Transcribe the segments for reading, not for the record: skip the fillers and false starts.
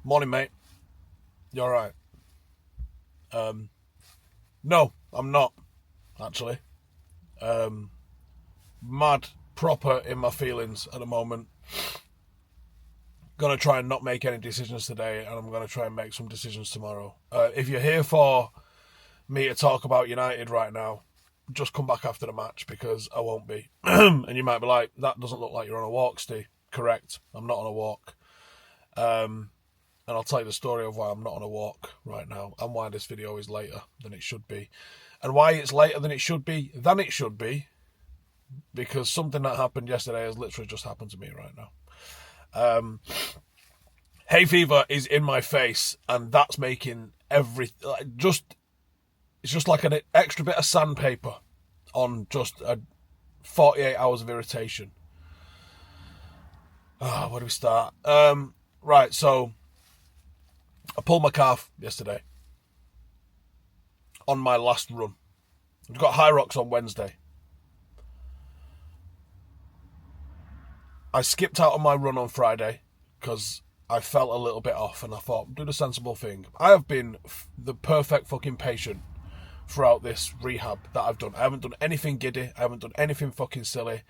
Morning, mate. You alright? No, I'm not, actually. Mad proper in my feelings at the moment. Gonna try and not make any decisions today, and I'm gonna try and make some decisions tomorrow. If you're here for me to talk about United right now, just come back after the match because I won't be. And you might be like, that doesn't look like you're on a walk, Steve. Correct, I'm not on a walk. And I'll tell you the story of why I'm not on a walk right now and why this video is later than it should be. And why it's later than it should be, because something that happened yesterday has literally just happened to me right now. Hay fever is in my face, and that's making it's just like an extra bit of sandpaper on just 48 hours of irritation. Where do we start? Right, so I pulled my calf yesterday on my last run. I've got Hyrox on Wednesday. I skipped out on my run on Friday because I felt a little bit off, and I thought, do the sensible thing. I have been the perfect fucking patient throughout this rehab that I've done. I haven't done anything giddy. I haven't done anything fucking silly.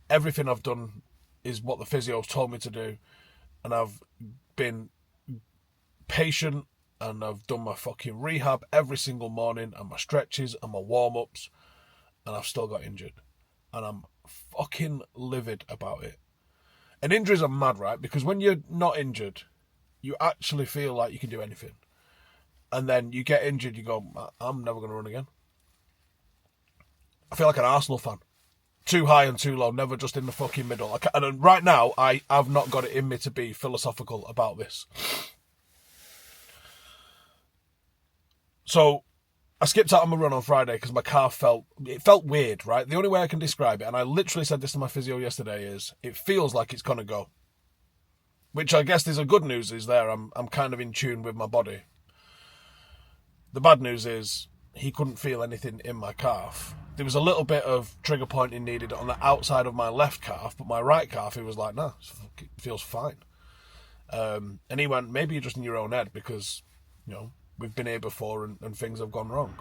Everything I've done is what the physio's told me to do, and I've been patient, and I've done my fucking rehab every single morning, and my stretches and my warm-ups, and I've still got injured, and I'm fucking livid about it. And injuries are mad, right? Because when you're not injured, you actually feel like you can do anything, and then you get injured, you go, I'm never going to run again. I feel like an Arsenal fan. Too high and too low, never just in the fucking middle. And right now, I have not got it in me to be philosophical about this. So I skipped out on my run on Friday because my calf felt weird, right? The only way I can describe it, and I literally said this to my physio yesterday, is it feels like it's going to go. Which I guess is a good news is there. I'm kind of in tune with my body. The bad news is he couldn't feel anything in my calf. There was a little bit of trigger pointing needed on the outside of my left calf, but my right calf, he was like, nah, it feels fine. And he went, maybe you're just in your own head because, we've been here before and things have gone wrong.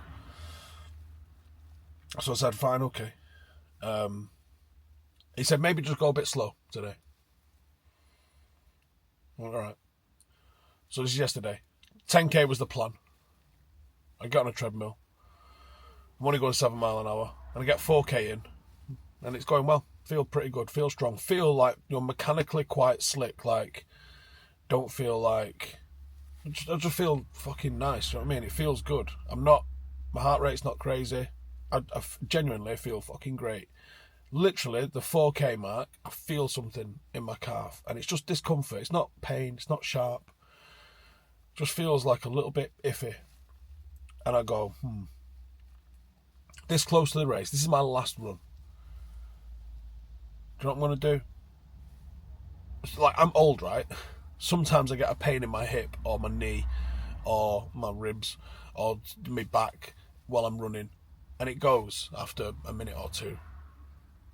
So I said, fine, okay. He said, maybe just go a bit slow today. All right. So this is yesterday. 10k was the plan. I got on a treadmill. I'm only going 7 miles an hour. And I get 4k in. And it's going well. Feel pretty good. Feel strong. Feel like you're mechanically quite slick. Like, don't feel like... I just feel fucking nice, you know what I mean? It feels good. My heart rate's not crazy. I genuinely feel fucking great. Literally, the 4k mark, I feel something in my calf. And it's just discomfort. It's not pain. It's not sharp. It just feels like a little bit iffy. And I go, this close to the race, this is my last run. Do you know what I'm going to do? It's like, I'm old, right? Sometimes I get a pain in my hip or my knee or my ribs or my back while I'm running, and it goes after a minute or two.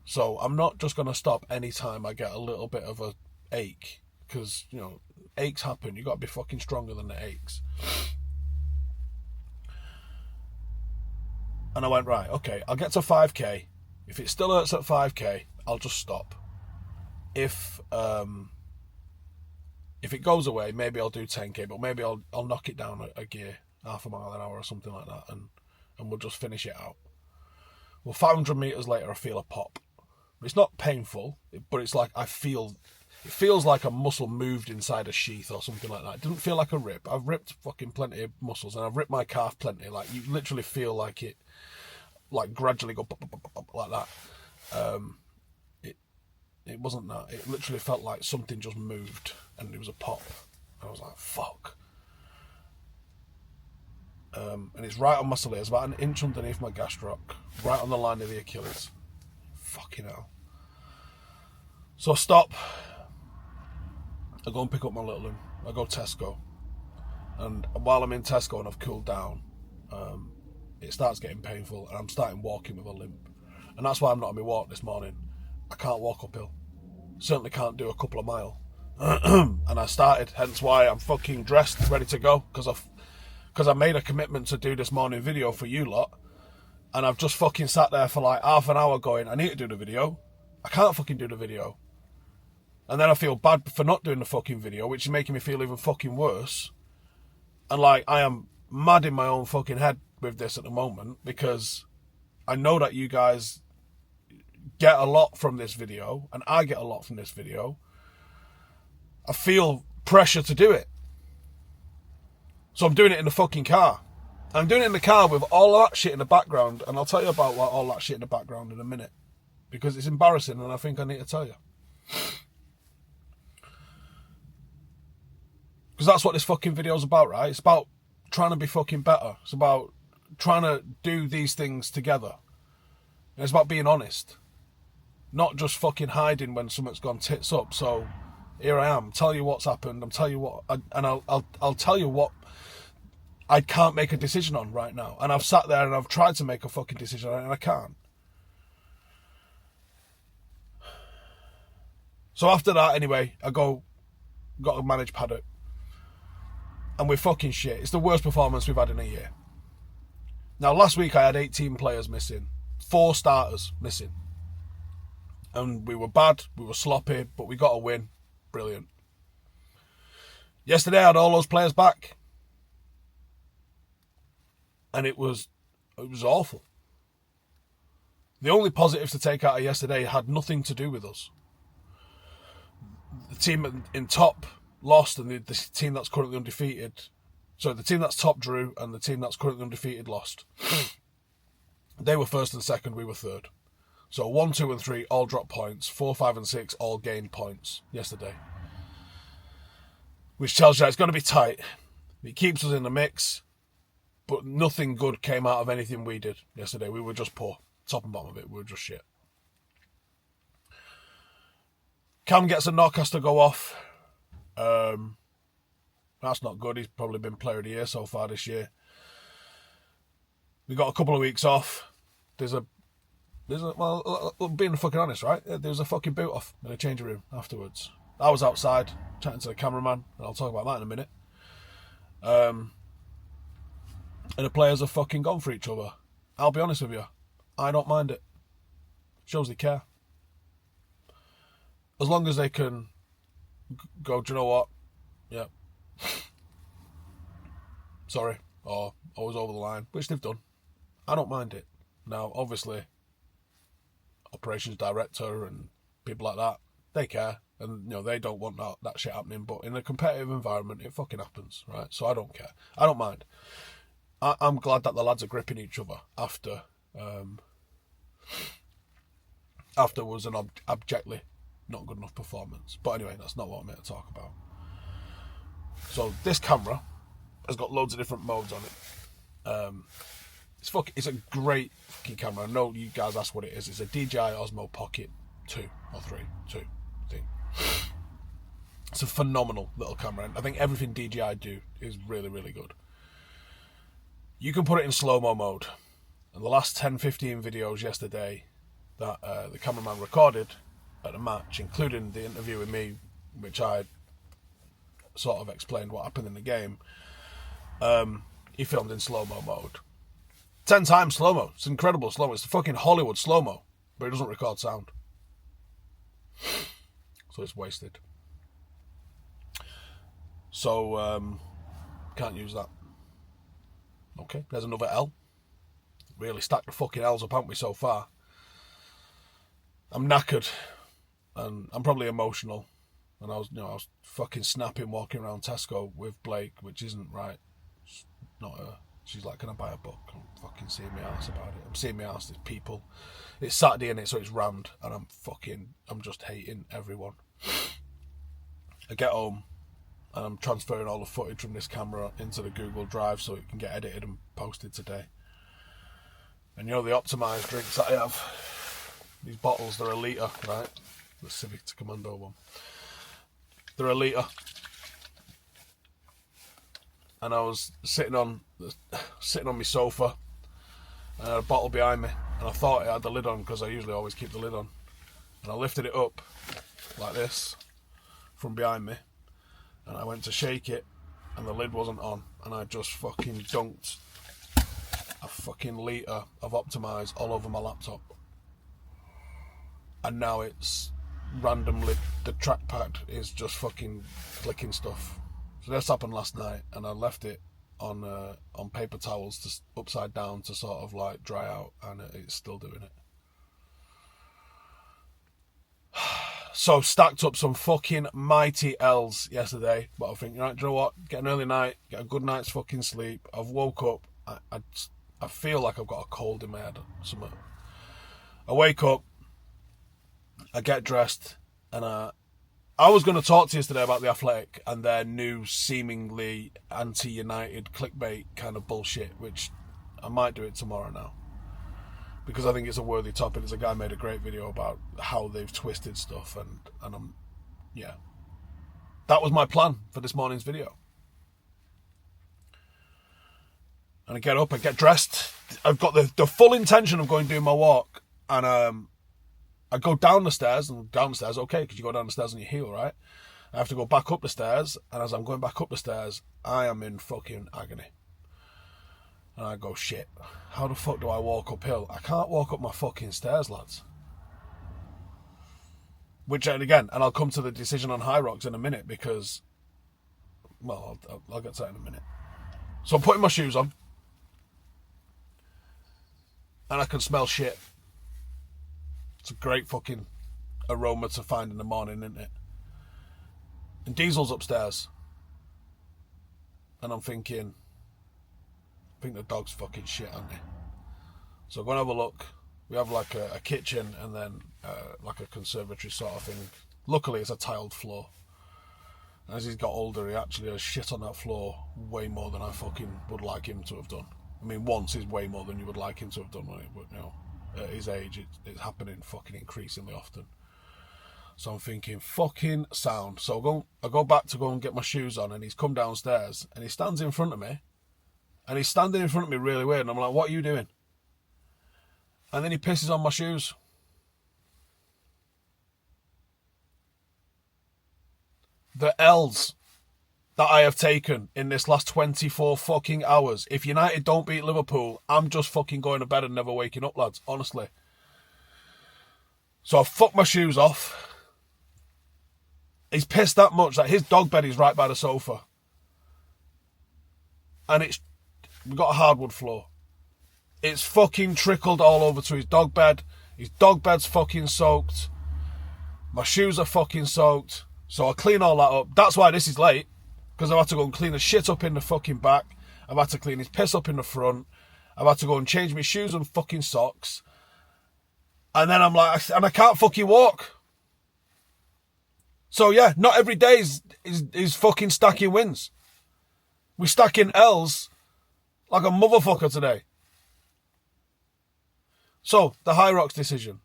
So I'm not just going to stop anytime I get a little bit of a ache, because, aches happen. You've got to be fucking stronger than the aches. And I went, right, okay, I'll get to 5k. If it still hurts at 5k, I'll just stop. If it goes away, maybe I'll do 10k, but maybe I'll knock it down a gear, half a mile an hour or something like that, and we'll just finish it out. Well, 500 metres later, I feel a pop. It's not painful, but it's like it feels like a muscle moved inside a sheath or something like that. It doesn't feel like a rip. I've ripped fucking plenty of muscles, and I've ripped my calf plenty. Like, you literally feel like it, like, gradually go pop, pop, pop, pop, like that. It wasn't that. It literally felt like something just moved and it was a pop. I was like, fuck. And it's right on my soleus. It's about an inch underneath my gastroc. Right on the line of the Achilles. Fucking hell. So I stop. I go and pick up my little one. I go Tesco. And while I'm in Tesco and I've cooled down, it starts getting painful and I'm starting walking with a limp. And that's why I'm not on my walk this morning. I can't walk uphill. Certainly can't do a couple of miles. And I started, hence why I'm fucking dressed, ready to go, because I made a commitment to do this morning video for you lot, and I've just fucking sat there for like half an hour going, I need to do the video. I can't fucking do the video. And then I feel bad for not doing the fucking video, which is making me feel even fucking worse. And like, I am mad in my own fucking head with this at the moment, because I know that you guys get a lot from this video, and I get a lot from this video. I feel pressure to do it. So I'm doing it in the fucking car. I'm doing it in the car with all that shit in the background, and I'll tell you about all that shit in the background in a minute, because it's embarrassing and I think I need to tell you. Because that's what this fucking video's about, right? It's about trying to be fucking better. It's about trying to do these things together. And it's about being honest. Not just fucking hiding when something's gone tits up. So here I am, tell you what's happened. I'll tell you what I can't make a decision on right now. And I've sat there and I've tried to make a fucking decision on it, and I can't. So after that, anyway, got to manage Paddock. And we're fucking shit. It's the worst performance we've had in a year. Now, last week I had 18 players missing. 4 starters missing. And we were bad, we were sloppy, but we got a win. Brilliant. Yesterday I had all those players back. And it was awful. The only positives to take out of yesterday had nothing to do with us. The team in top lost, and the team that's currently undefeated. So the team that's top drew, and the team that's currently undefeated lost. They were first and second, we were third. So 1, 2 and 3 all dropped points. 4, 5 and 6 all gained points yesterday. Which tells you it's going to be tight. It keeps us in the mix. But nothing good came out of anything we did yesterday. We were just poor. Top and bottom of it, we were just shit. Cam gets a knock, has to go off. That's not good. He's probably been player of the year so far this year. We got a couple of weeks off. Well, being fucking honest, right? There's a fucking boot off in a changing room afterwards. I was outside chatting to the cameraman, and I'll talk about that in a minute. And the players have fucking gone for each other. I'll be honest with you, I don't mind it. Shows they care. As long as they can go, do you know what? Yeah. Sorry. Or I was over the line, which they've done. I don't mind it. Now, obviously, operations director and people like that, they care. And, they don't want that shit happening. But in a competitive environment, it fucking happens, right? So I don't care. I don't mind. I'm glad that the lads are gripping each other after was an abjectly not good enough performance. But anyway, that's not what I'm here to talk about. So this camera has got loads of different modes on it. It's a great fucking camera. I know you guys asked what it is. It's a DJI Osmo Pocket 2 or 3 thing. It's a phenomenal little camera, and I think everything DJI do is really, really good. You can put it in slow-mo mode. And the last 10-15 videos yesterday that the cameraman recorded at the match, including the interview with me, which I sort of explained what happened in the game, he filmed in slow-mo mode. 10 times slow-mo. It's incredible slow-mo. It's the fucking Hollywood slow-mo, but it doesn't record sound. So it's wasted. So, can't use that. Okay, there's another L. Really stacked the fucking L's up, haven't we, so far? I'm knackered, and I'm probably emotional. And I was fucking snapping walking around Sesko with Blake, which isn't right. It's not her. She's like, can I buy a book? I'm fucking seeing my ass about it. I'm seeing my ass, there's people. It's Saturday, innit, so it's rammed, and I'm just hating everyone. I get home, and I'm transferring all the footage from this camera into the Google Drive so it can get edited and posted today. And the optimised drinks that I have, these bottles, they're a litre, right? The Civic to Commando one. They're a litre. And I was sitting on my sofa, and I had a bottle behind me, and I thought it had the lid on because I usually always keep the lid on. And I lifted it up like this, from behind me, and I went to shake it, and the lid wasn't on, and I just fucking dunked a fucking litre of Optimize all over my laptop. And now it's randomly, the trackpad is just fucking clicking stuff. So this happened last night, and I left it on paper towels upside down to sort of like dry out, and it's still doing it. So stacked up some fucking mighty L's yesterday, but I think, right, do you know what? Get an early night, get a good night's fucking sleep. I've woke up, I feel like I've got a cold in my head. I wake up, I get dressed, and I was going to talk to you today about The Athletic and their new seemingly anti-United clickbait kind of bullshit, which I might do it tomorrow now, because I think it's a worthy topic. There's a guy made a great video about how they've twisted stuff, and yeah. That was my plan for this morning's video. And I get up, I get dressed. I've got the full intention of going doing my walk, and I go down the stairs, okay, because you go down the stairs on your heel, right? I have to go back up the stairs, and as I'm going back up the stairs, I am in fucking agony. And I go, shit, how the fuck do I walk uphill? I can't walk up my fucking stairs, lads. Which, and again, and I'll come to the decision on Hyrox in a minute, because, well, I'll get to that in a minute. So I'm putting my shoes on, and I can smell shit. It's a great fucking aroma to find in the morning, isn't it? And Diesel's upstairs. And I'm thinking, I think the dog's fucking shit, aren't they? So I'm going to have a look. We have like a kitchen and then like a conservatory sort of thing. Luckily, it's a tiled floor. And as he's got older, he actually has shit on that floor way more than I fucking would like him to have done. I mean, once is way more than you would like him to have done, right? But, you know, at his age, it's happening fucking increasingly often. So I'm thinking, fucking sound. So I go back to go and get my shoes on, and he's come downstairs, and he stands in front of me, and he's standing in front of me really weird, and I'm like, what are you doing? And then he pisses on my shoes. The L's that I have taken in this last 24 fucking hours. If United don't beat Liverpool, I'm just fucking going to bed and never waking up, lads. Honestly. So I fucked my shoes off. He's pissed that much that his dog bed is right by the sofa. And we've got a hardwood floor. It's fucking trickled all over to his dog bed. His dog bed's fucking soaked. My shoes are fucking soaked. So I clean all that up. That's why this is late. Because I've had to go and clean the shit up in the fucking back. I've had to clean his piss up in the front. I've had to go and change my shoes and fucking socks. And then I'm like, and I can't fucking walk. So yeah, not every day is fucking stacking wins. We're stacking L's like a motherfucker today. So, the Hyrox decision.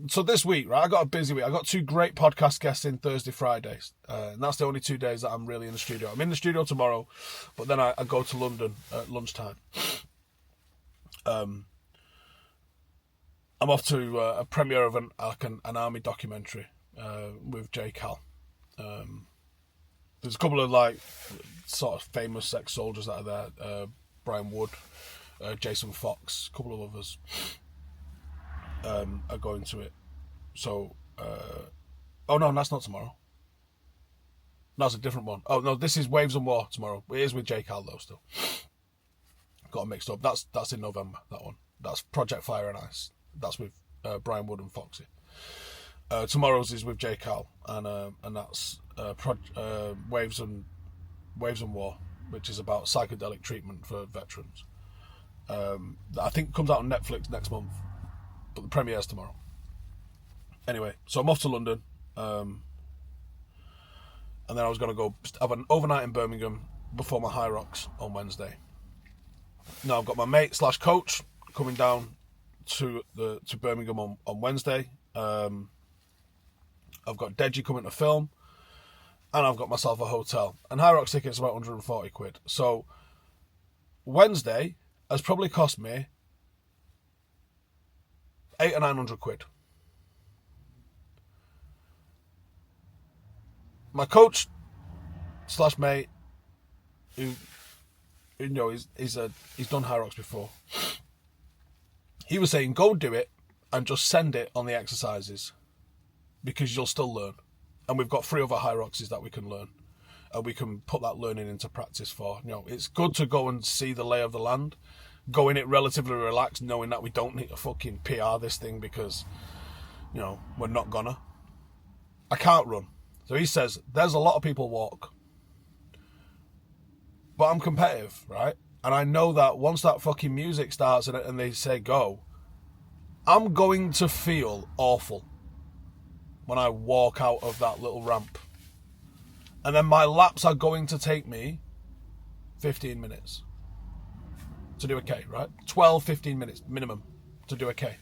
So this week, right, I got a busy week. I got 2 great podcast guests in Thursday, Fridays. And that's the only 2 days that I'm really in the studio. I'm in the studio tomorrow, but then I go to London at lunchtime. I'm off to a premiere of an army documentary with J. Cal. There's a couple of like sort of famous ex-soldiers that are there. Brian Wood, Jason Fox, a couple of others. Are going to it. So, oh no, that's not tomorrow. No, it's a different one. Oh no, this is Waves and War tomorrow. It is with J. Cal though still. Got it mixed up. That's in November, that one. That's Project Fire and Ice. That's with Brian Wood and Foxy. Tomorrow's is with J. Cal, and that's Waves and War, which is about psychedelic treatment for veterans. I think comes out on Netflix next month. But the premiere's tomorrow. Anyway, so I'm off to London. And then I was going to go have an overnight in Birmingham before my Hyrox on Wednesday. Now I've got my mate / coach coming down to Birmingham on Wednesday. I've got Deji coming to film. And I've got myself a hotel. And Hyrox tickets about 140 quid. So Wednesday has probably cost me 800 or 900 quid. my coach slash mate, who you know, he's done Hyrox before. He was saying, go do it and just send it on the exercises because you'll still learn. And we've got 3 other Hyroxes that we can learn. And we can put that learning into practice for. You know, it's good to go and see the lay of the land. Go in it relatively relaxed, knowing that we don't need to fucking PR this thing because, you know, we're not gonna. I can't run. So he says, there's a lot of people walk. But I'm competitive, right? And I know that once that fucking music starts and they say go, I'm going to feel awful when I walk out of that little ramp. And then my laps are going to take me 15 minutes to do a K, right? 12, 15 minutes minimum to do a K.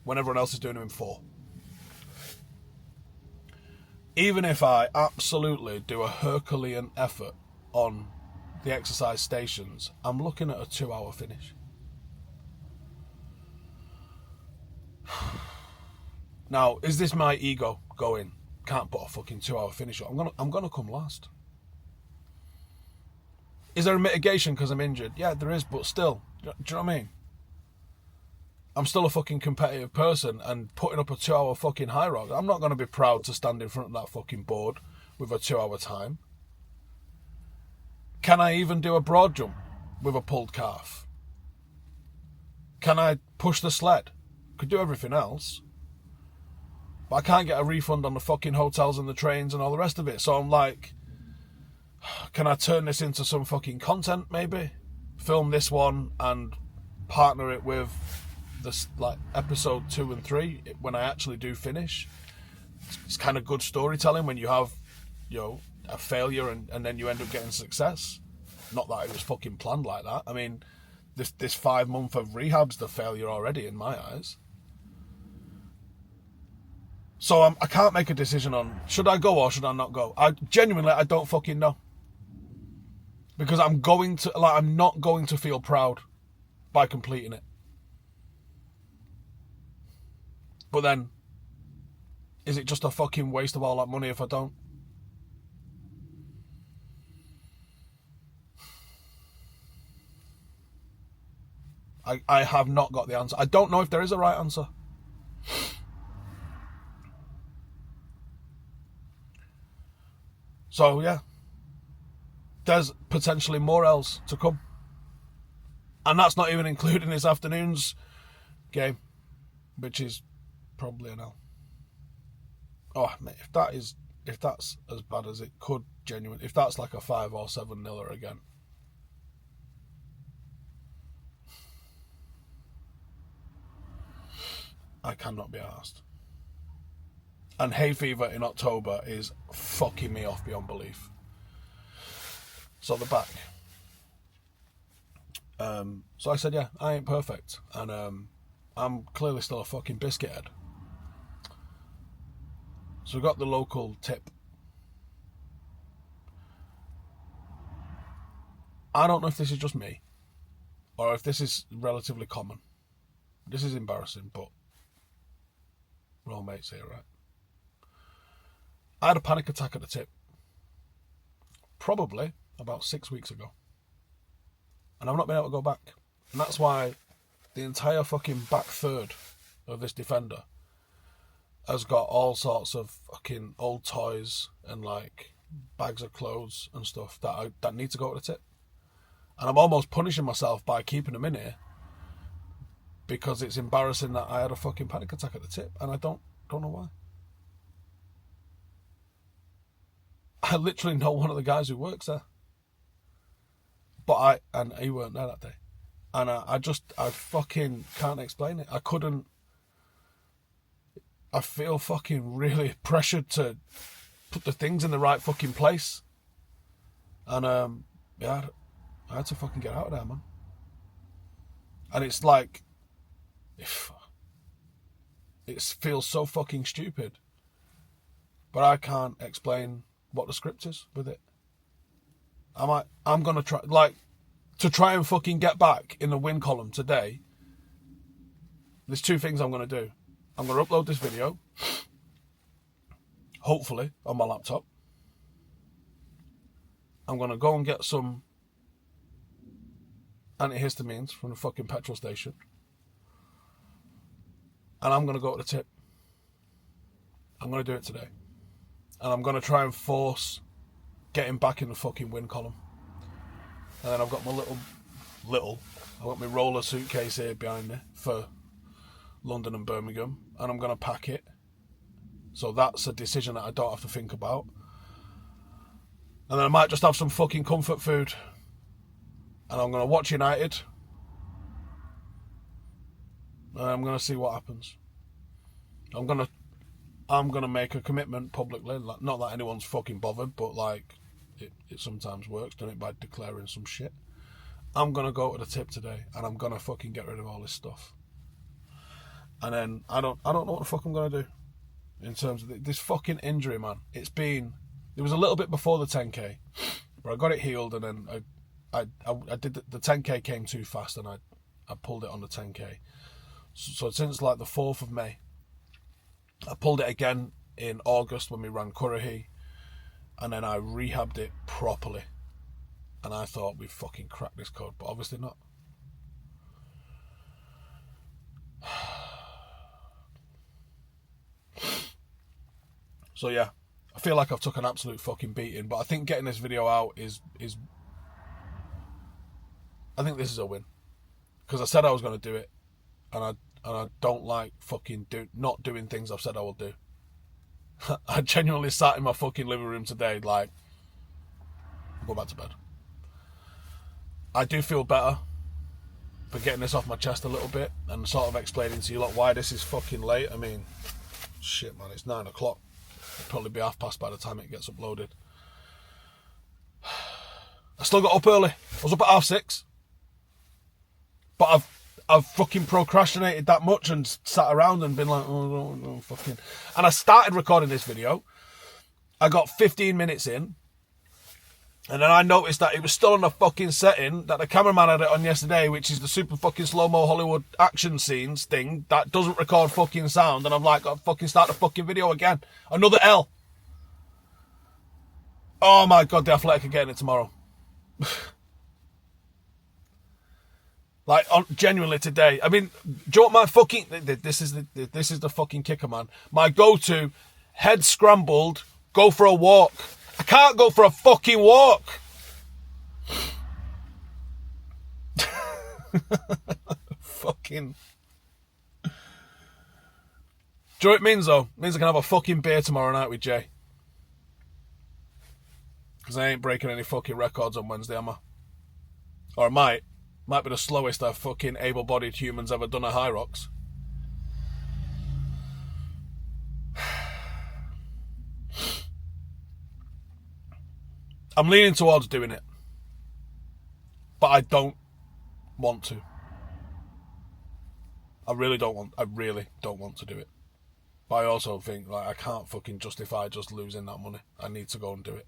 When everyone else is doing them in 4. Even if I absolutely do a Herculean effort on the exercise stations, I'm looking at a 2-hour finish. Now, is this my ego going, can't put a fucking 2-hour finish on? I'm gonna come last. Is there a mitigation because I'm injured? Yeah, there is, but still, do you know what I mean? I'm still a fucking competitive person, and putting up a 2-hour fucking Hyrox, I'm not going to be proud to stand in front of that fucking board with a 2-hour time. Can I even do a broad jump with a pulled calf? Can I push the sled? Could do everything else. But I can't get a refund on the fucking hotels and the trains and all the rest of it. So I'm like, can I turn this into some fucking content maybe? Film this one and partner it with this, like, episode 2 and 3 when I actually do finish. It's kind of good storytelling when you have, you know, a failure and then you end up getting success. Not that it was fucking planned like that. I mean, this 5 month of rehab's the failure already in my eyes. So I can't make a decision on should I go or should I not go. I don't fucking know. Because I'm not going to feel proud by completing it. But then, is it just a fucking waste of all that money if I don't? I have not got the answer. I don't know if there is a right answer. So, yeah. There's potentially more else to come. And that's not even including this afternoon's game, which is probably an L. Oh, mate, if that's as bad as it could genuinely, if that's like a 5 or 7-0 again. I cannot be arsed. And hay fever in October is fucking me off beyond belief. So the back. So I said, yeah, I ain't perfect. And I'm clearly still a fucking biscuit head. So we got the local tip. I don't know if this is just me or if this is relatively common. This is embarrassing, but we're all mates here, right? I had a panic attack at the tip. Probably about 6 weeks ago. And I've not been able to go back. And that's why the entire fucking back third of this defender has got all sorts of fucking old toys and like bags of clothes and stuff that need to go to the tip. And I'm almost punishing myself by keeping them in here because it's embarrassing that I had a fucking panic attack at the tip and I don't know why. I literally know one of the guys who works there. But he weren't there that day. And I fucking can't explain it. I feel fucking really pressured to put the things in the right fucking place. And, yeah, I had to fucking get out of there, man. And it's like, it feels so fucking stupid. But I can't explain what the script is with it. I'm going to try, to try and fucking get back in the win column today. There's 2 things I'm going to do. I'm going to upload this video. hopefully, on my laptop. I'm going to go and get some antihistamines from the fucking petrol station. And I'm going to go to the tip. I'm going to do it today. And I'm going to try and force getting back in the fucking win column. And then I've got my I've got my roller suitcase here behind me for London and Birmingham. And I'm going to pack it. So that's a decision that I don't have to think about. And then I might just have some fucking comfort food. And I'm going to watch United. And I'm going to see what happens. I'm going to make a commitment publicly. Like, not that anyone's fucking bothered, but like it sometimes works, doesn't it, by declaring some shit. I'm going to go to the tip today and I'm going to fucking get rid of all this stuff. And then I don't know what the fuck I'm going to do in terms of this fucking injury, man. It was a little bit before the 10k, but I got it healed, and then I did the 10k came too fast, and I pulled it on the 10k. So since like the 4th of May, I pulled it again in August when we ran Cunha, and then I rehabbed it properly, and I thought we fucking cracked this code, but obviously not. So yeah, I feel like I've took an absolute fucking beating, but I think getting this video out is I think this is a win, because I said I was going to do it, and I don't like fucking not doing things I've said I will do. I genuinely sat in my fucking living room today like, I'll go back to bed. I do feel better for getting this off my chest a little bit and sort of explaining to you lot why this is fucking late. I mean, shit man, it's 9 o'clock. It'll probably be 6:30 by the time it gets uploaded. I still got up early. I was up at 6:30. But I've fucking procrastinated that much and sat around and been like, oh, no, fucking. And I started recording this video. I got 15 minutes in. And then I noticed that it was still on the fucking setting that the cameraman had it on yesterday, which is the super fucking slow-mo Hollywood action scenes thing that doesn't record fucking sound. And I'm like, I'll fucking start the fucking video again. Another L. Oh my God, the Athletic are getting it tomorrow. Like, genuinely today. I mean, do you know what my fucking... This is the fucking kicker, man. My go-to, head scrambled, go for a walk. I can't go for a fucking walk. Fucking. Do you know what it means, though? It means I can have a fucking beer tomorrow night with Jay. Because I ain't breaking any fucking records on Wednesday, am I? Or I might. Might be the slowest I've fucking able-bodied humans ever done a Hyrox. I'm leaning towards doing it. But I don't want to. I really don't want to do it. But I also think, like, I can't fucking justify just losing that money. I need to go and do it.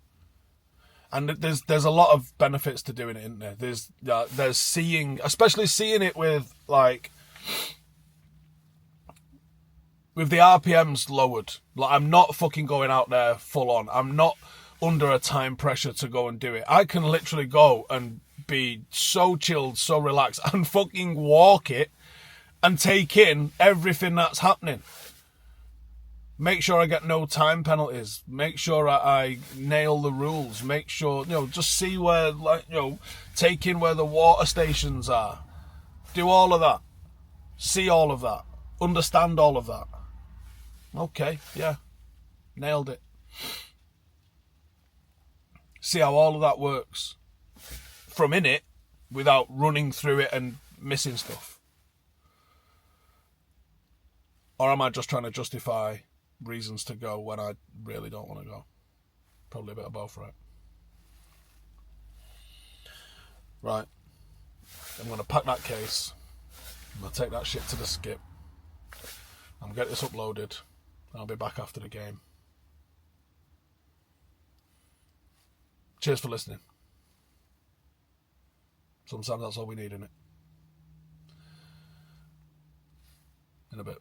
And there's a lot of benefits to doing it, isn't there? There's seeing, especially seeing it with, like, with the RPMs lowered. Like, I'm not fucking going out there full on. I'm not under a time pressure to go and do it. I can literally go and be so chilled, so relaxed, and fucking walk it and take in everything that's happening. Make sure I get no time penalties. Make sure I nail the rules. Make sure, just see where, like, take in where the water stations are. Do all of that. See all of that. Understand all of that. Okay, yeah. Nailed it. See how all of that works from in it without running through it and missing stuff. Or am I just trying to justify reasons to go when I really don't want to go? Probably a bit of both, right? Right. I'm going to pack that case. I'm going to take that shit to the skip. I'm going to get this uploaded. I'll be back after the game. Cheers for listening. Sometimes that's all we need, innit? In a bit.